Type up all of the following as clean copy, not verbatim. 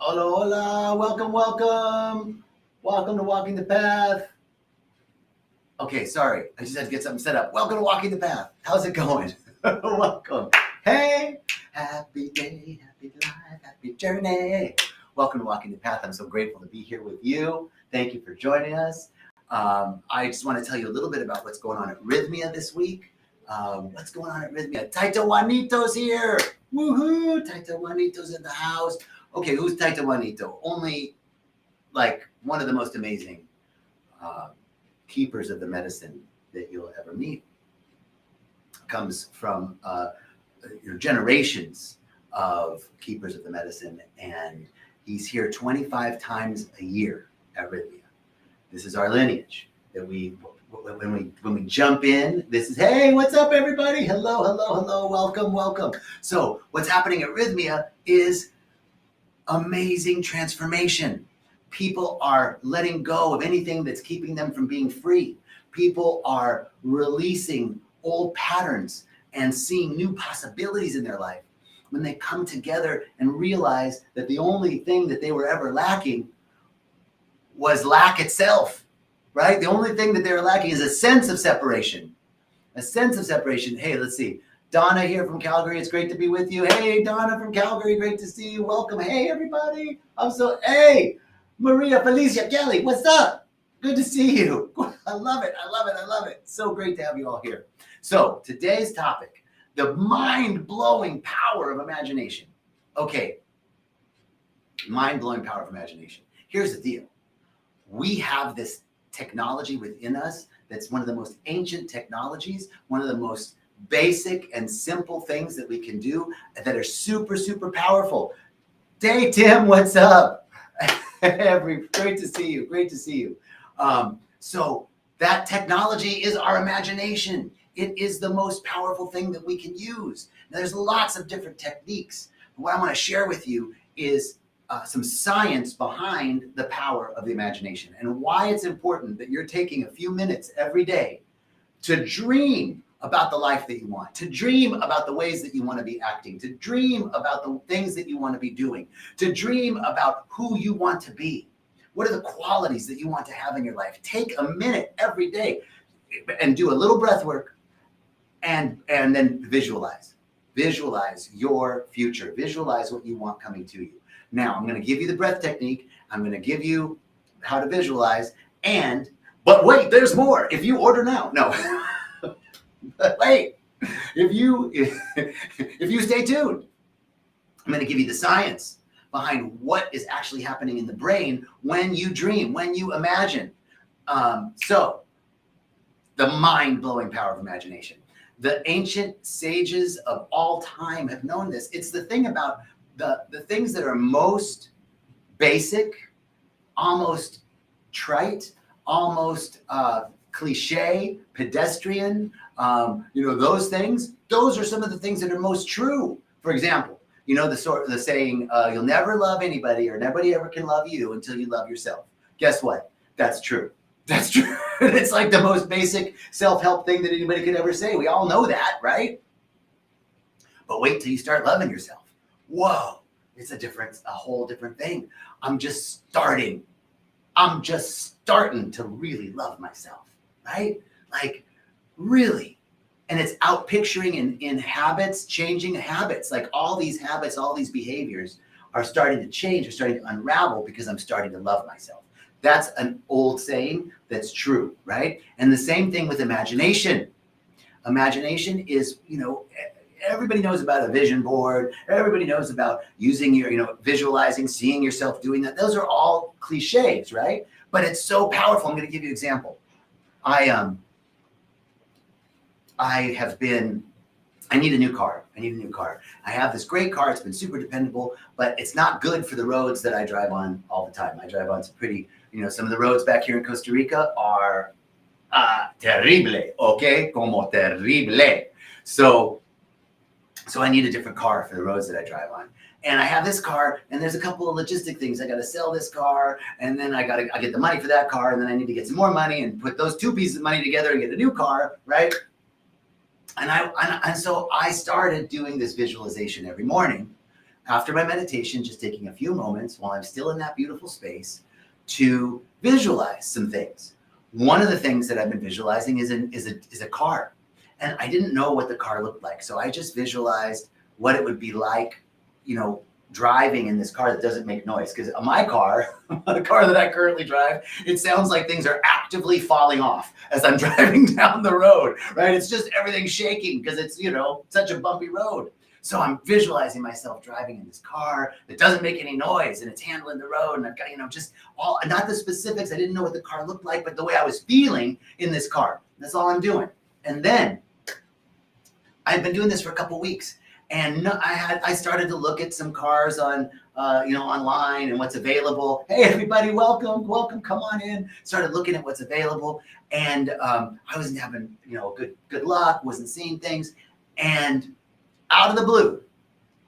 Hola, hola, welcome. Welcome to Walking the Path. Okay, sorry, I just had to get something set up. Welcome to Walking the Path. How's it going? Welcome. Hey, happy day, happy life, happy journey. Welcome to Walking the Path. I'm so grateful to be here with you. Thank you for joining us. I just want to tell you a little bit about what's going on at Rythmia this week. What's going on at Rythmia? Taita Juanito's here. Woohoo! Taita Juanito's in the house. Okay, who's Taita Juanito? Only like one of the most amazing keepers of the medicine that you'll ever meet. Comes from generations of keepers of the medicine, and he's here 25 times a year at Rythmia. This is our lineage that when we jump in, this is, hey, what's up, everybody? Hello, welcome. So what's happening at Rythmia is amazing transformation. People are letting go of anything that's keeping them from being free. People are releasing old patterns and seeing new possibilities in their life when they come together and realize that the only thing that they were ever lacking was lack itself, right? The only thing that they were lacking is a sense of separation. A sense of separation. Hey, let's see. Donna here from Calgary. It's great to be with you. Hey, Donna from Calgary. Great to see you. Welcome. Hey, everybody. Hey, Maria Felicia Kelly. What's up? Good to see you. I love it. So great to have you all here. So today's topic, the mind-blowing power of imagination. Okay. Mind-blowing power of imagination. Here's the deal. We have this technology within us that's one of the most ancient technologies, one of the most basic and simple things that we can do that are super, super powerful. Day Tim, what's up? Great to see you. So that technology is our imagination. It is the most powerful thing that we can use. Now, there's lots of different techniques. What I want to share with you is some science behind the power of the imagination and why it's important that you're taking a few minutes every day to dream about the life that you want, to dream about the ways that you want to be acting, to dream about the things that you want to be doing, to dream about who you want to be. What are the qualities that you want to have in your life? Take a minute every day and do a little breath work and then visualize. Visualize your future. Visualize what you want coming to you. Now, I'm going to give you the breath technique. I'm going to give you how to visualize. But wait, there's more. If you order now, no. But wait, if you stay tuned, I'm going to give you the science behind what is actually happening in the brain when you dream, when you imagine. So, the mind-blowing power of imagination. The ancient sages of all time have known this. It's the thing about the things that are most basic, almost trite, almost cliche, pedestrian, those things, those are some of the things that are most true. For example, the saying, you'll never love anybody or nobody ever can love you until you love yourself. Guess what? That's true. That's true. It's like the most basic self-help thing that anybody could ever say. We all know that, right? But wait till you start loving yourself. Whoa, it's a whole different thing. I'm just starting to really love myself, right? Like, really. And it's out picturing in habits, changing habits. Like all these habits, all these behaviors are starting to change, are starting to unravel because I'm starting to love myself. That's an old saying that's true, right? And the same thing with imagination. Imagination is, everybody knows about a vision board. Everybody knows about using your, visualizing, seeing yourself doing that. Those are all cliches, right? But it's so powerful. I'm going to give you an example. I need a new car. I have this great car. It's been super dependable, but it's not good for the roads that I drive on all the time. I drive on some pretty, some of the roads back here in Costa Rica are terrible, okay? Como terrible. So I need a different car for the roads that I drive on. And I have this car, and there's a couple of logistic things. I got to sell this car, and then I get the money for that car, and then I need to get some more money and put those two pieces of money together and get a new car, right? And so I started doing this visualization every morning after my meditation, just taking a few moments while I'm still in that beautiful space to visualize some things. One of the things that I've been visualizing is a car. And I didn't know what the car looked like. So I just visualized what it would be like, driving in this car that doesn't make noise. Because my car, the car that I currently drive, it sounds like things are actively falling off as I'm driving down the road, right? It's just everything shaking because it's, such a bumpy road. So I'm visualizing myself driving in this car that doesn't make any noise and it's handling the road. And I've got, just all, not the specifics. I didn't know what the car looked like, but the way I was feeling in this car. That's all I'm doing. And then I've been doing this for a couple weeks. And I started to look at some cars on, online and what's available. Hey, everybody, welcome, come on in. Started looking at what's available, and I wasn't having, good luck. Wasn't seeing things, and out of the blue,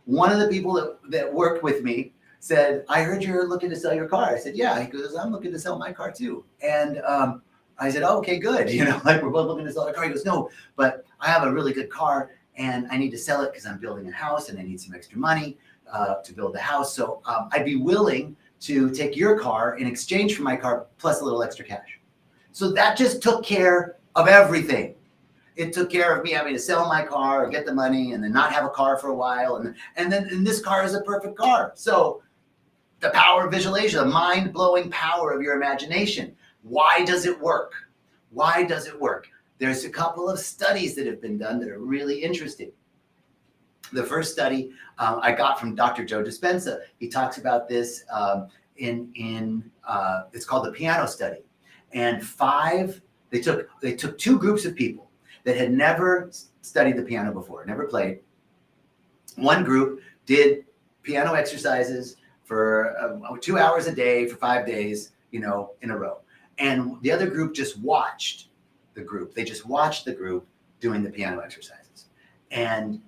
one of the people that worked with me said, "I heard you're looking to sell your car." I said, "Yeah." He goes, "I'm looking to sell my car too." And I said, "Oh, okay, good." Like we're both looking to sell our car. He goes, "No, but I have a really good car. And I need to sell it because I'm building a house and I need some extra money to build the house. So I'd be willing to take your car in exchange for my car plus a little extra cash." So that just took care of everything. It took care of me having to sell my car or get the money and then not have a car for a while. And this car is a perfect car. So the power of visualization, the mind-blowing power of your imagination. Why does it work? Why does it work? There's a couple of studies that have been done that are really interesting. The first study I got from Dr. Joe Dispenza. He talks about this it's called the piano study. And they took two groups of people that had never studied the piano before, never played. One group did piano exercises for 2 hours a day for 5 days, in a row. And the other group just watched the group. They just watched the group doing the piano exercises. And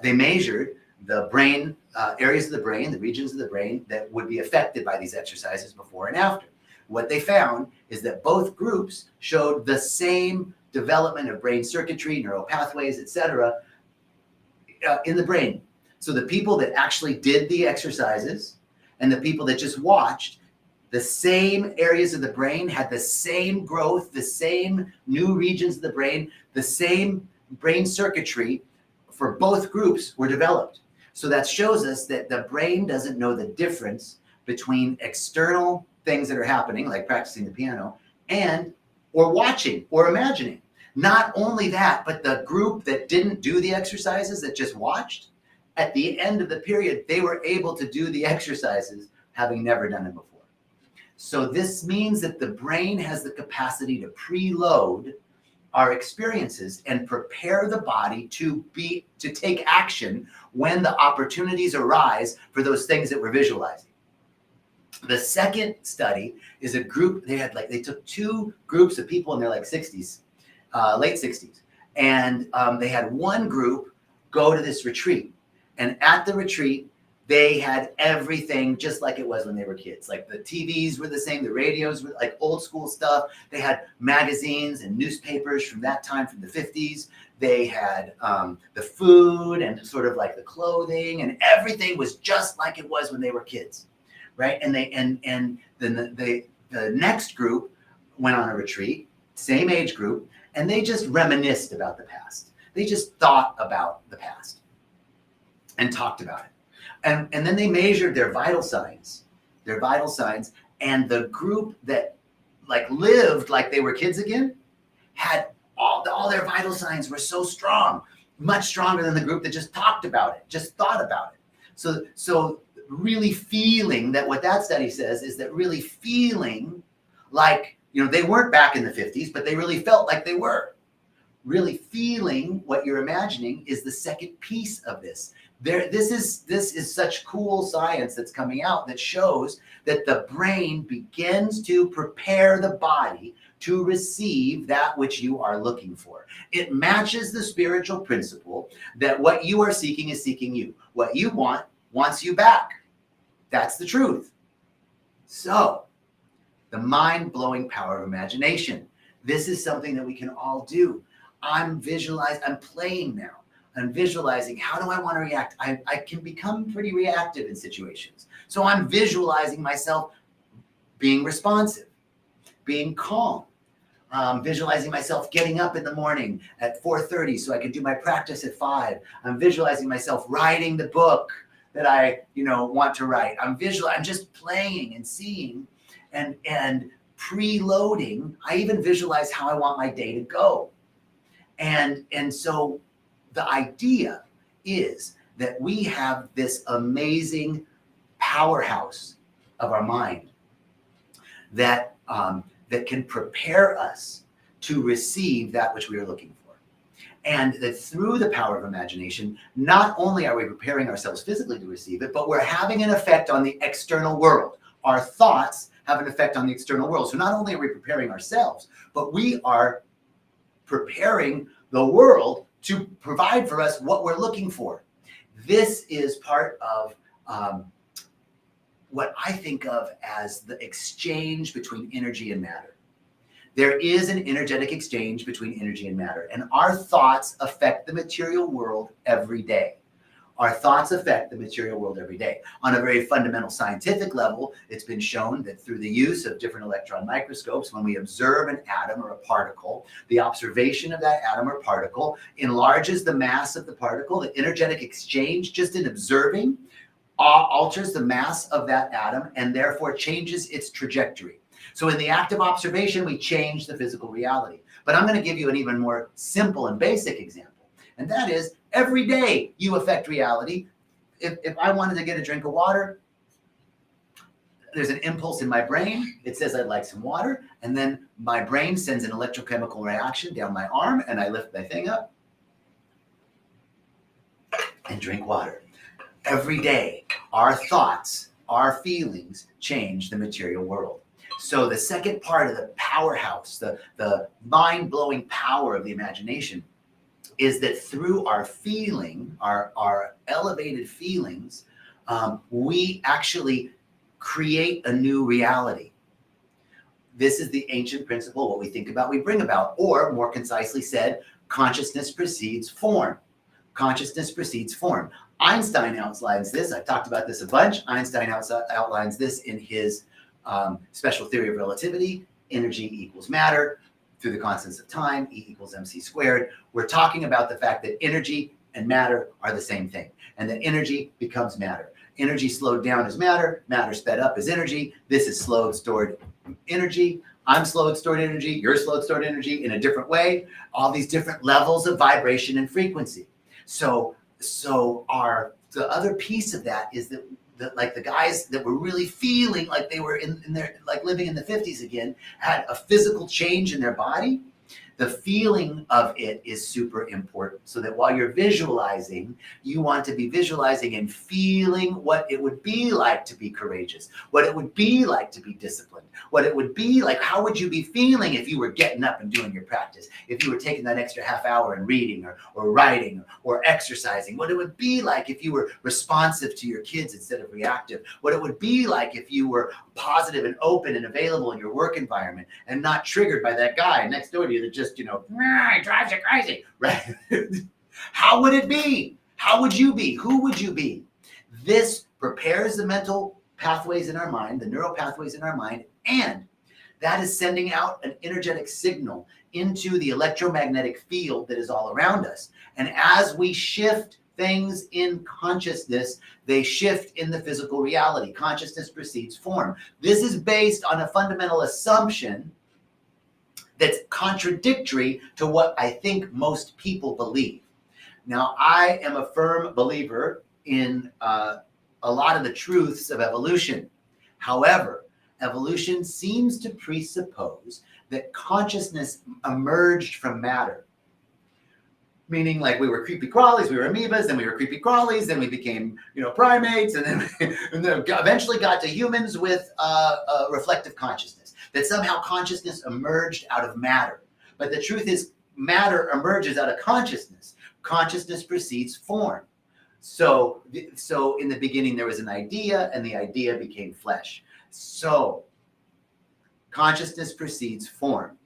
they measured the brain, areas of the brain, the regions of the brain that would be affected by these exercises before and after. What they found is that both groups showed the same development of brain circuitry, neural pathways, etc., in the brain. So the people that actually did the exercises and the people that just watched, the same areas of the brain had the same growth, the same new regions of the brain, the same brain circuitry for both groups were developed. So that shows us that the brain doesn't know the difference between external things that are happening, like practicing the piano, or watching or imagining. Not only that, but the group that didn't do the exercises, that just watched, at the end of the period, they were able to do the exercises having never done it before. So this means that the brain has the capacity to preload our experiences and prepare the body to take action when the opportunities arise for those things that we're visualizing. The second study is a group. They took two groups of people in their 60s, late 60s, and they had one group go to this retreat, and at the retreat they had everything just like it was when they were kids. Like the TVs were the same, the radios were like old school stuff. They had magazines and newspapers from that time, from the 50s. They had the food and sort of like the clothing, and everything was just like it was when they were kids, right? And then the next group went on a retreat, same age group, and they just reminisced about the past. They just thought about the past and talked about it. And then they measured their vital signs, and the group that lived like they were kids again had all their vital signs were so strong, much stronger than the group that just talked about it, just thought about it. So really feeling that, what that study says is that really feeling like, they weren't back in the 50s, but they really felt like they were. Really feeling what you're imagining is the second piece of this. This is such cool science that's coming out that shows that the brain begins to prepare the body to receive that which you are looking for. It matches the spiritual principle that what you are seeking is seeking you. What you want wants you back. That's the truth. So, the mind-blowing power of imagination. This is something that we can all do. I'm playing now. and visualizing, how do I want to react? I can become pretty reactive in situations. So I'm visualizing myself being responsive, being calm, visualizing myself getting up in the morning at 4:30 so I can do my practice at 5. I'm visualizing myself writing the book that I, want to write. I'm just playing and seeing and preloading. I even visualize how I want my day to go. And so the idea is that we have this amazing powerhouse of our mind that can prepare us to receive that which we are looking for. And that through the power of imagination, not only are we preparing ourselves physically to receive it, but we're having an effect on the external world. Our thoughts have an effect on the external world. So not only are we preparing ourselves, but we are preparing the world to provide for us what we're looking for. This is part of what I think of as the exchange between energy and matter. There is an energetic exchange between energy and matter, and our thoughts affect the material world every day. Our thoughts affect the material world every day. On a very fundamental scientific level, it's been shown that through the use of different electron microscopes, when we observe an atom or a particle, the observation of that atom or particle enlarges the mass of the particle. The energetic exchange, just in observing, alters the mass of that atom and therefore changes its trajectory. So in the act of observation, we change the physical reality. But I'm going to give you an even more simple and basic example. And that is, every day you affect reality. If I wanted to get a drink of water, there's an impulse in my brain. It says I'd like some water. And then my brain sends an electrochemical reaction down my arm, and I lift my thing up and drink water. Every day, our thoughts, our feelings change the material world. So the second part of the powerhouse, the mind-blowing power of the imagination, is that through our feeling, our elevated feelings, we actually create a new reality. This is the ancient principle: what we think about, we bring about. Or more concisely said, consciousness precedes form. Consciousness precedes form. Einstein outlines this. I've talked about this a bunch. Einstein outlines this in his special theory of relativity. Energy equals matter through the constants of time, E equals mc squared. We're talking about the fact that energy and matter are the same thing, and that energy becomes matter. Energy slowed down is matter, matter sped up is energy. This is slowed stored energy. I'm slowed stored energy, you're slowed stored energy in a different way. All these different levels of vibration and frequency. So the other piece of that is that like the guys that were really feeling like they were in their, like living in the 50s again, had a physical change in their body. The feeling of it is super important, so that while you're visualizing, you want to be visualizing and feeling what it would be like to be courageous, what it would be like to be disciplined, what it would be like. How would you be feeling if you were getting up and doing your practice, if you were taking that extra half hour and reading or writing or exercising, what it would be like if you were responsive to your kids instead of reactive, what it would be like if you were positive and open and available in your work environment and not triggered by that guy next door to you that just, he drives you crazy, right? How would it be? How would you be? Who would you be? This prepares the mental pathways in our mind, the neural pathways in our mind, and that is sending out an energetic signal into the electromagnetic field that is all around us. And as we shift things in consciousness, they shift in the physical reality. Consciousness precedes form. This is based on a fundamental assumption that's contradictory to what I think most people believe. Now, I am a firm believer in a lot of the truths of evolution. However, evolution seems to presuppose that consciousness emerged from matter. Meaning, like, we were creepy crawlies, we were amoebas, then we were creepy crawlies, then we became, primates, and then eventually got to humans with a reflective consciousness. That somehow consciousness emerged out of matter. But the truth is, matter emerges out of consciousness. Consciousness precedes form. So in the beginning, there was an idea, and the idea became flesh. So consciousness precedes form.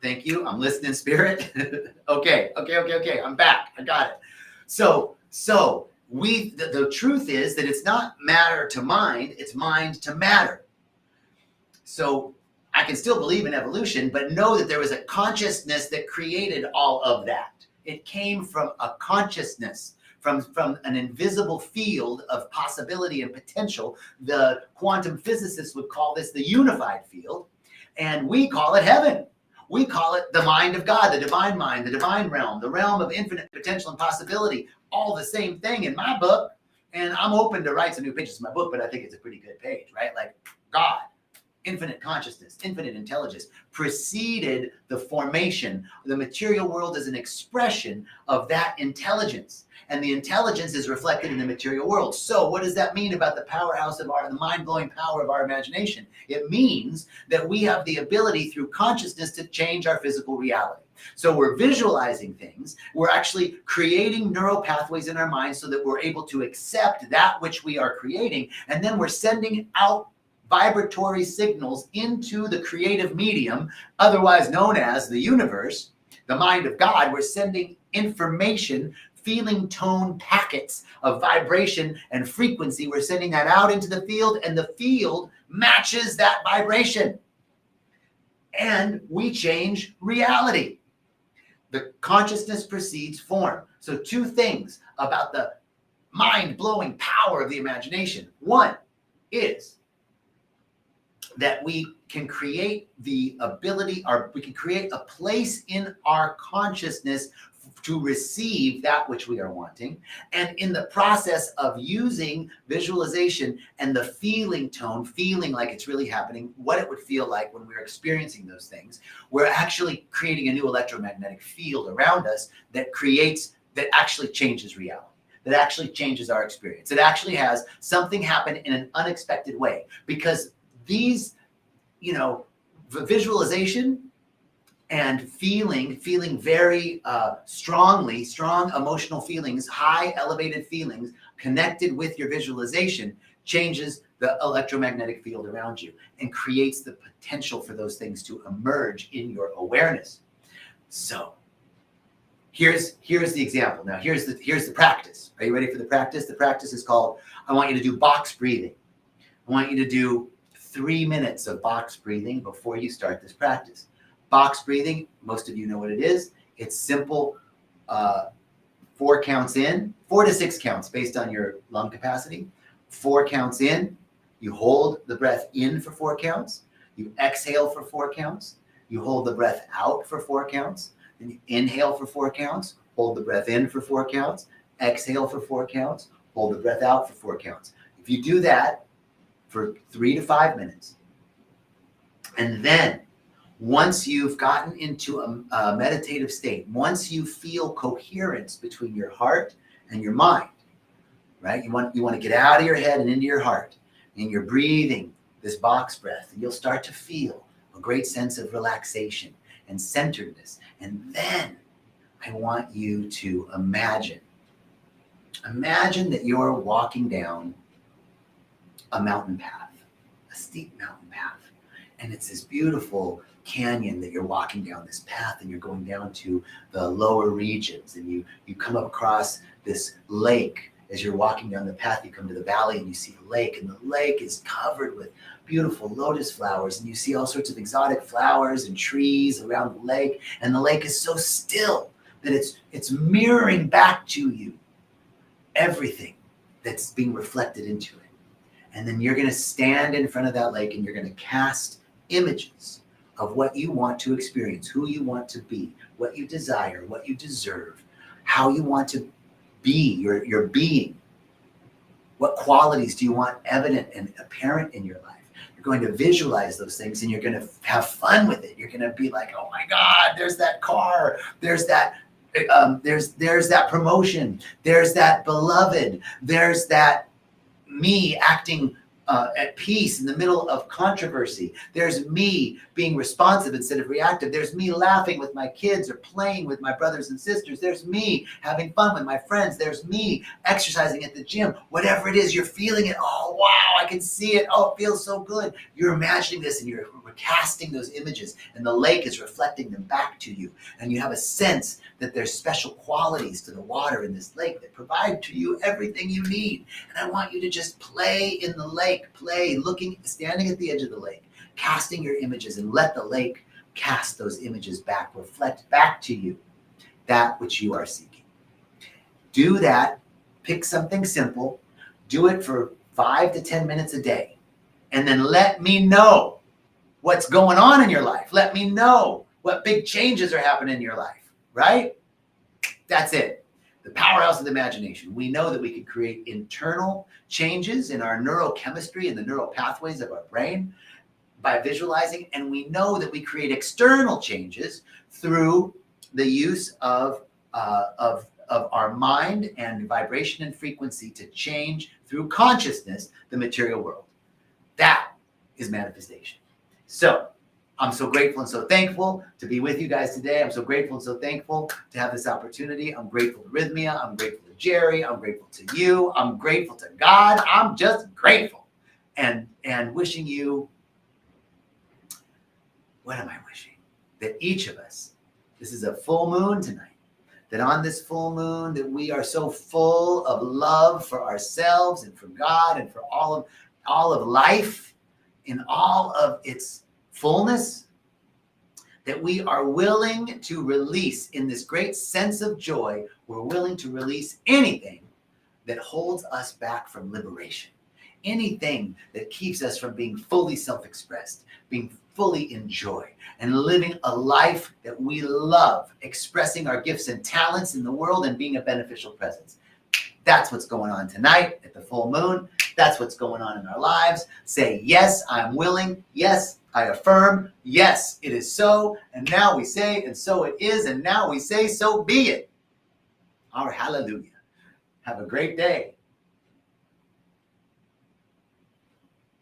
Thank you. I'm listening, spirit. Okay. I'm back. I got it. So the truth is that it's not matter to mind, it's mind to matter. So I can still believe in evolution, but know that there was a consciousness that created all of that. It came from a consciousness, from an invisible field of possibility and potential. The quantum physicists would call this the unified field, and we call it heaven. We call it the mind of God, the divine mind, the divine realm, the realm of infinite potential and possibility, all the same thing in my book. And I'm open to write some new pages in my book, but I think it's a pretty good page, right? Like God, infinite consciousness, infinite intelligence preceded the formation. The material world is an expression of that intelligence, and the intelligence is reflected in the material world. So what does that mean about the powerhouse of the mind-blowing power of our imagination? It means that we have the ability through consciousness to change our physical reality. So we're visualizing things. We're actually creating neural pathways in our minds so that we're able to accept that which we are creating, and then we're sending out vibratory signals into the creative medium, otherwise known as the universe, the mind of God. We're sending information, feeling tone packets of vibration and frequency. We're sending that out into the field, and the field matches that vibration. And we change reality. The consciousness precedes form. So two things about the mind-blowing power of the imagination. One is that we can create the ability, or we can create a place in our consciousness to receive that which we are wanting. And in the process of using visualization and the feeling tone, feeling like it's really happening, what it would feel like when we're experiencing those things, we're actually creating a new electromagnetic field around us that actually changes reality, that actually changes our experience. It actually has something happen in an unexpected way, because these, visualization and feeling very strong emotional feelings, high elevated feelings connected with your visualization changes the electromagnetic field around you and creates the potential for those things to emerge in your awareness. So here's the example. Now here's the practice. Are you ready for the practice? The practice is called, I want you to do box breathing. I want you to do 3 minutes of box breathing before you start this practice. Box breathing, most of you know what it is. It's simple, 4 counts in, 4 to 6 counts based on your lung capacity. 4 counts in, you hold the breath in for 4 counts. You exhale for 4 counts. You hold the breath out for 4 counts. Then you inhale for 4 counts, hold the breath in for 4 counts, exhale for 4 counts, hold the breath out for 4 counts. If you do that for 3 to 5 minutes, and then once you've gotten into a meditative state, once you feel coherence between your heart and your mind, right? You want to get out of your head and into your heart, and you're breathing this box breath, and you'll start to feel a great sense of relaxation and centeredness. And then I want you to imagine that you're walking down a mountain path, a steep mountain path. And it's this beautiful canyon that you're walking down this path, and you're going down to the lower regions, and you come across this lake. As you're walking down the path, you come to the valley and you see a lake, and the lake is covered with beautiful lotus flowers, and you see all sorts of exotic flowers and trees around the lake, and the lake is so still that it's mirroring back to you everything that's being reflected into it. And then you're going to stand in front of that lake, and you're going to cast images of what you want to experience, who you want to be, what you desire, what you deserve, how you want to be, your being. What qualities do you want evident and apparent in your life? You're going to visualize those things, and you're going to have fun with it. You're going to be like, oh my God, there's that car, there's that promotion, there's that beloved, there's that me acting at peace in the middle of controversy. There's me being responsive instead of reactive. There's me laughing with my kids or playing with my brothers and sisters. There's me having fun with my friends. There's me exercising at the gym. Whatever it is, you're feeling it. Oh, wow, I can see it. Oh, it feels so good. You're imagining this, and you're casting those images and the lake is reflecting them back to you. And you have a sense that there's special qualities to the water in this lake that provide to you everything you need. And I want you to just play in the lake, standing at the edge of the lake, casting your images, and let the lake cast those images back, reflect back to you that which you are seeking. Do that. Pick something simple. Do it for 5 to 10 minutes a day. And then let me know what's going on in your life. Let me know what big changes are happening in your life, right? That's it. The powerhouse of the imagination. We know that we can create internal changes in our neurochemistry and the neural pathways of our brain by visualizing, and we know that we create external changes through the use of our mind and vibration and frequency to change through consciousness the material world. That is manifestation. So I'm so grateful and so thankful to be with you guys today. I'm so grateful and so thankful to have this opportunity. I'm grateful to Rythmia. I'm grateful to Jerry. I'm grateful to you. I'm grateful to God. I'm just grateful and wishing you, what am I wishing? That each of us, this is a full moon tonight, that on this full moon that we are so full of love for ourselves and for God and for all of life in all of its fullness, that we are willing to release in this great sense of joy. We're willing to release anything that holds us back from liberation, anything that keeps us from being fully self-expressed, being fully in joy, and living a life that we love, expressing our gifts and talents in the world and being a beneficial presence. That's what's going on tonight at the full moon. That's what's going on in our lives. Say, yes, I'm willing. Yes, I affirm. Yes, it is so. And now we say, and so it is. And now we say, so be it. Our hallelujah. Have a great day.